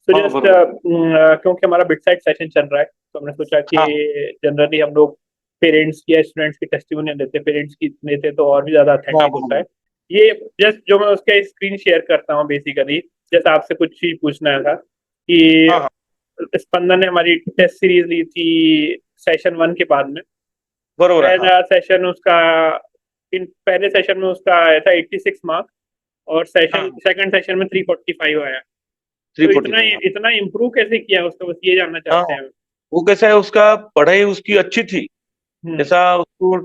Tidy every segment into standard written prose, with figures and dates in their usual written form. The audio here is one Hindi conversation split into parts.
तो हाँ जस्ट बरोबर। क्योंकि हमारा बिट साइड सेशन चल रहा है, तो हमने सोचा कि हाँ जनरली हम लोग पेरेंट्स या स्टूडेंट्स की टेस्टिमोनियल देते, पेरेंट्स की देते तो और भी ज्यादा हाँ अथेंटिक होता है। बरोबर। ये जस्ट जो मैं उसका स्क्रीन शेयर करता हूँ बेसिकली, जैसे आपसे कुछ ही पूछना था कि हाँ हाँ स्पंदन ने हमारी टेस्ट सीरीज ली थी सेशन वन के बाद में। बरोबर है। हाँ पहला सेशन उसका, इन पहले सेशन में उसका आया था 86 मार्क्स, और सेशन हाँ सेकंड सेशन में 345 आया। थ्री तो फोर्टी इतना फाइव इतना इम्प्रूव कैसे किया उसका, बस ये जानना हाँ चाहते हैं। वो कैसा है, उसका पढ़ाई उसकी अच्छी थी। हम्म। जैसा उसको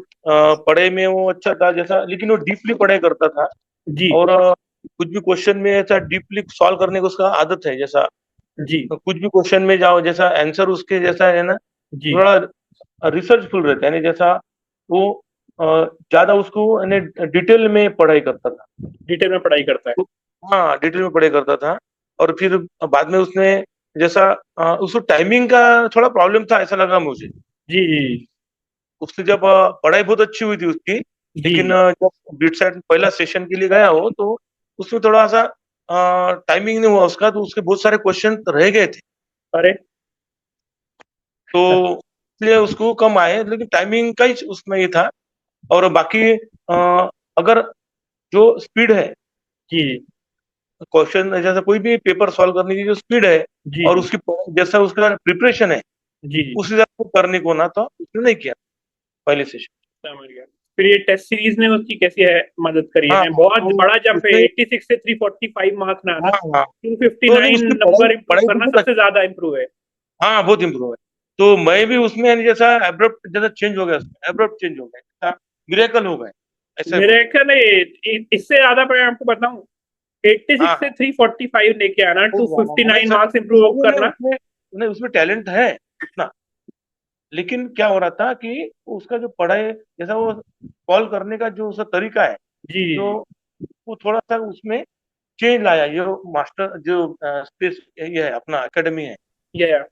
पढ़ाई में वो अच्छा था जैसा, लेकिन वो डीपली पढ़ाई करता था। जी और कुछ भी क्वेश्चन में ऐसा डीपली सॉल्व करने की उसका आदत है। जैसा जी कुछ भी क्वेश्चन में जाओ, जैसा आंसर उसके जैसा है ना, जी। थोड़ा रिसर्चफुल रहता है। यानी जैसा वो अ, ज्यादा उसको यानी डिटेल में पढ़ाई करता था। डिटेल में पढ़ाई करता है। तो हाँ डिटेल में पढ़ाई करता था। और फिर बाद में उसने जैसा उसको टाइमिंग का थोड़ा प्रॉब्लम था ऐसा लगा मुझे। जी जी उससे जब पढ़ाई बहुत अच्छी हुई थी उसकी, जी लेकिन जी। जब बीट साइड पहला सेशन के लिए गया हो तो उसमें थोड़ा सा टाइमिंग नहीं हुआ उसका, तो उसके बहुत सारे क्वेश्चन रह गए थे। अरे। तो इसलिए उसको कम आए, लेकिन टाइमिंग का ही उसमें ये था। और बाकी अगर जो स्पीड है जी क्वेश्चन, जैसा कोई भी पेपर सॉल्व करने की जो स्पीड है जी और जी उसकी जैसा उसका प्रिपरेशन है, जी जी। उस हिसाब से करने को ना तो उसने नहीं किया पहले सेशन। समझ गया। फिर ये टेस्ट सीरीज ने उसकी कैसी है मदद करी हाँ है, बहुत तो बड़ा जंप है, उसने 86 से 345 मार्क्स में आना। हाँ हाँ तो नहीं 259 उसकी पढ़ाई नंबर इंप्रूव पढ़ाई करना बहुत सबसे अच्छी। ज्यादा इंप्रूव है। हाँ बहुत इम्प्रूव है। तो मैं भी उसमें यानी जैसा एब्रप्ट जैसा चेंज हो गया, एब्रप्ट चेंज हो गया, मिरेकल हो गए, ऐसा ही मेरे बोलो। ख्याल इससे ज्यादा मैं आपको बताऊं, हाँ 86 से हाँ 345 लेके आना, हो गया, हाँ, वही 259 सब। मार्क्स इंप्रूव इसलिए नहीं करना। उसमें नहीं उसमें टैलेंट है उतना। लेकिन क्या हो रहा था कि उसका जो पढ़ाई जैसा वो कॉल करने का जो उसका तरीका है, जी जो जी वो थोड़ा सा उसमें चेंज लाया। ये मास्टर जो स्पेस ये है अपना एकेडमी है, जी। या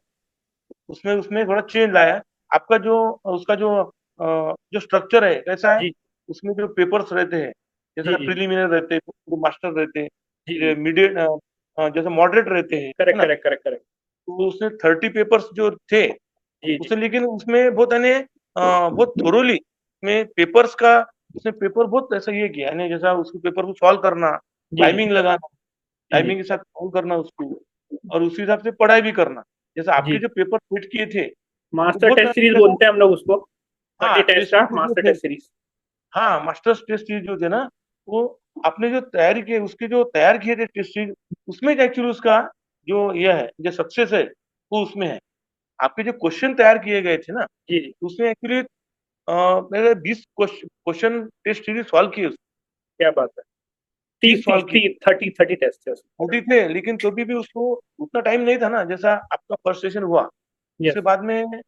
उसमें उसमें थोड़ा चेंज लाया। आपका जो उसका जो स्ट्रक्चर है कैसा है, जी उसमें जो पेपर्स रहते हैं, जी जैसा जी प्रिलिमिनरी रहते हैं, जो मास्टर रहते जी हैं, जी। मीडिएट जैसे मॉडरेट रहते हैं, है करेक्ट ना। Correct correct correct. तो उसने 30 पेपर्स जो थे जी जी उसने, लेकिन उसमें बहुत यानी बहुत थोरोली में पेपर्स का उसने पेपर बहुत ऐसा ये किया, यानी जैसा उसको पेपर को सॉल्व करना, जी टाइमिंग लगाना, जी जी टाइमिंग के साथ सॉल्व करना उसको, और उसी हिसाब से पढ़ाई भी करना। जैसे आपके जी। जो पेपर फिट किए थे वो मास्टर बहुत टेस्ट सीरीज जैसा, बोलते हैं हम लोग उसको, हाँ 30 टेस्ट टेस्ट का जो मास्टर थे, टेस्ट सीरीज। हाँ मास्टर्स टेस्ट सीरीज जो थे ना, वो आपने जो तैयारी किए उसके जो तैयार किए थे टेस्ट सीरीज, उसमें एक्चुअली उसका जो यह है जो सक्सेस है वो उसमें है। आपके जो क्वेश्चन तैयार किए गए थे ना, जी जी। उसमें एक्चुअली मैंने 20 क्वेश्चन टेस्ट सीरीज सॉल्व किए, क्या बात है। 30 तीस तीस सॉल्व किए। 30 टेस्ट है उसमें। छोटी थे लेकिन तो भी उसको उतना टाइम नहीं था ना, जैसा आपका फर्स्ट सेशन हुआ उसके यस। बाद में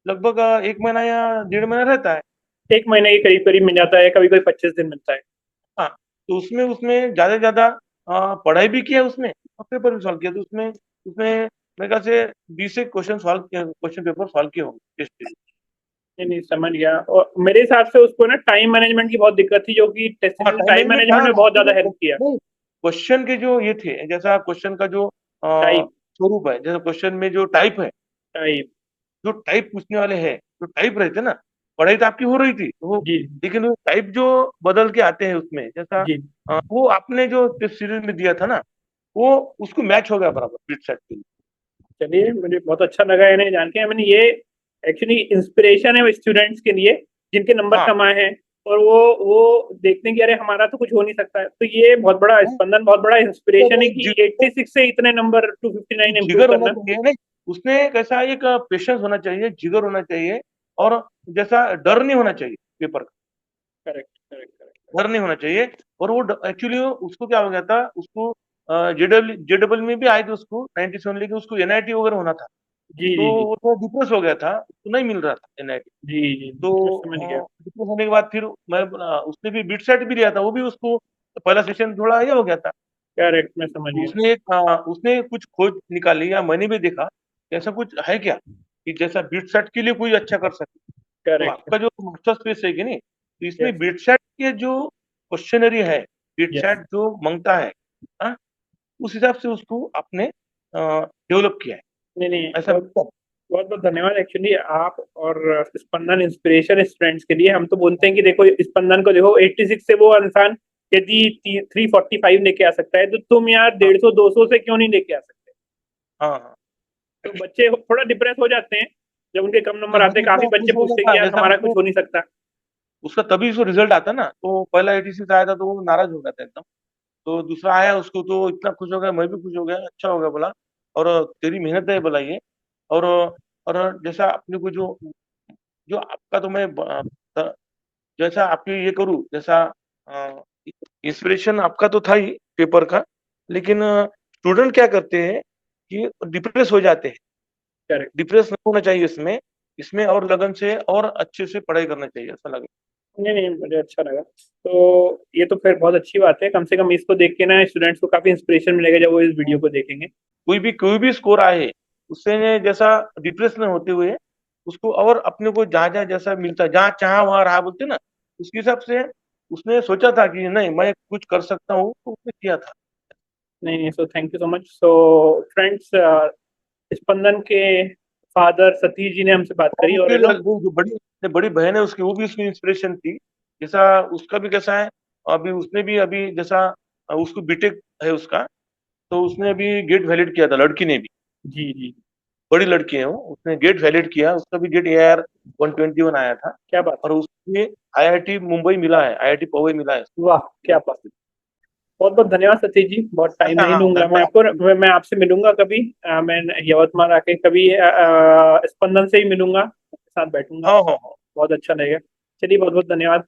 लगभग 1 महीना या 1.5 महीना रहता है। एक महीने के करीब करीब मिल जाता है, कभी कभी 25 दिन मिलता है। हाँ तो उसमें उसमें ज्यादा से ज्यादा पढ़ाई भी किया उसमें और पेपर भी सॉल्व किया। तो उसमें उसमें मेरे ख्याल से 20 से क्वेश्चन सॉल्व किया, क्वेश्चन पेपर सॉल्व किए होंगे टेस्ट। नहीं नहीं, समझ गया। और मेरे हिसाब से उसको ना टाइम मैनेजमेंट की बहुत दिक्कत थी, जो कि टेस्ट हाँ सीरीज ने टाइम टाइम मैनेजमेंट, मैनेजमेंट हाँ में बहुत आपके ज्यादा जो हेल्प किया। क्वेश्चन के जो ये थे, जैसा क्वेश्चन का जो टाइप स्वरूप है, जैसा क्वेश्चन में जो टाइप है, टाइप। जो टाइप पूछने वाले हैं, जो टाइप रहते ना, पढ़ाई तो आपकी हो रही थी वो, जी लेकिन वो टाइप जो बदल के आते हैं उसमें, जैसा जी। वो आपने जो टेस्ट सीरीज में दिया था ना, वो उसको मैच हो गया बराबर बिट सेट के लिए। चलिए, मुझे बहुत अच्छा लगा इन्हें जान के। मैंने ये एक्चुअली इंस्पिरेशन है स्टूडेंट्स के लिए जिनके नंबर हाँ कम आए हैं, और वो देखते हैं कि अरे हमारा तो कुछ हो नहीं सकता है। तो ये बहुत बड़ा हाँ, स्पंदन, बहुत बड़ा मतलब इंस्पिरेशन है कि जिगर, 86 से इतने नंबर 259 इंप्रूव जिगर होना करना। चाहिए नहीं, उसने कैसा एक पेशेंस होना चाहिए, जिगर होना चाहिए, और जैसा डर नहीं होना चाहिए पेपर का, करेक्ट करेक्ट करेक्ट। डर नहीं होना चाहिए। और वो एक्चुअली उसको क्या हो गया था, उसको जेडबल में भी आए थे उसको 97, लेकिन उसको एनआईटी वगैरह होना था। जी तो जी जी वो थोड़ा डिप्रेस हो गया था, उसको नहीं मिल रहा था एनआईटी। जी जी। तो मैं समझ गया। डिप्रेस होने के बाद फिर मैं उसने भी बिट सेट भी लिया था, वो भी उसको पहला सेशन थोड़ा ये हो गया था। करेक्ट, मैं समझ तो गया। उसने उसने कुछ खोज निकाली, या मैंने भी देखा कि ऐसा कुछ है क्या कि जैसा बिट सेट के लिए कोई अच्छा कर सके। तो करेक्ट। आपका जो मास्टर स्पेस है कि नहीं, तो इसमें यस बिट सेट के जो क्वेश्चनरी है, बिट यस। सेट जो मांगता है, हाँ, उस हिसाब से उसको आपने डेवलप किया है, नहीं नहीं, ऐसा बहुत बहुत धन्यवाद। एक्चुअली आप और स्पंदन इंस्पिरेशन स्टूडेंट्स के लिए। हम तो बोलते हैं कि देखो स्पंदन को देखो, 86 से वो इंसान यदि 345 लेके आ सकता है, तो तुम यार हाँ 150 200 से क्यों नहीं लेके आ सकते? हाँ हाँ। तो बच्चे थोड़ा डिप्रेस हो जाते हैं जब उनके कम नंबर नहीं आते हैं। डिप्रेस काफी तो बच्चे हो पूछते हैं जाता कि है, यार जैसा हमारा कुछ उसको हो नहीं सकता। उसका तभी उसको रिजल्ट आता ना, तो पहला 86 आया था तो वो नाराज हो गया था एकदम। तो दूसरा आया उसको तो इतना खुश हो गया, मैं भी खुश हो गया, अच्छा हो गया बोला। और तेरी मेहनत है बोला ये। और जैसा अपने को जो जो आपका तो मैं जैसा आपकी ये करूँ, जैसा इंस्पिरेशन आपका तो था ही पेपर का, लेकिन स्टूडेंट क्या करते हैं कि डिप्रेस हो जाते हैं। करेक्ट। डिप्रेस नहीं होना चाहिए इसमें, इसमें और लगन से और अच्छे से पढ़ाई करना चाहिए, ऐसा लगे। नहीं नहीं, मुझे अच्छा लगा। तो ये तो फिर बहुत अच्छी बात है, कम से कम इसको देख के ना स्टूडेंट्स को काफी इंस्पिरेशन मिलेगा जब वो इस वीडियो को देखेंगे। कोई भी स्कोर आए, उससे जैसा डिप्रेस न होते हुए उसको और अपने को जहाँ जहाँ जैसा मिलता है, जहाँ चाह वहाँ रहा बोलते ना, उसके हिसाब से उसने सोचा था कि नहीं मैं कुछ कर सकता हूँ, तो उसने किया था। नहीं नहीं, so thank you so much. So friends, Spandan के फादर सतीश जी ने हमसे बात और करी, और उसके यू नो वो जो बड़ी बड़ी बहन है उसकी, वो भी उसकी इंस्पिरेशन थी। जैसा उसका भी कैसा है, अभी उसने भी अभी जैसा उसको बीटेक है उसका, तो उसने अभी गेट वैलिड किया था, लड़की ने भी। जी जी। बड़ी लड़की है वो, उसने गेट वैलिड किया, उसका भी गेट AR 121 आया था। क्या बात और उसके IIT मुंबई मिला है, IIT पवई मिला है। है, वाह क्या बात है। बहुत बहुत धन्यवाद सतीश जी, बहुत टाइम हाँ नहीं हाँ लूंगा मैं आपको। धन्यवाद। मैं आपसे मिलूंगा कभी। मैं यवतमाल आके कभी स्पंदन से ही मिलूंगा, साथ बैठूंगा। हाँ हाँ हाँ। बहुत अच्छा लगेगा। चलिए, बहुत बहुत धन्यवाद।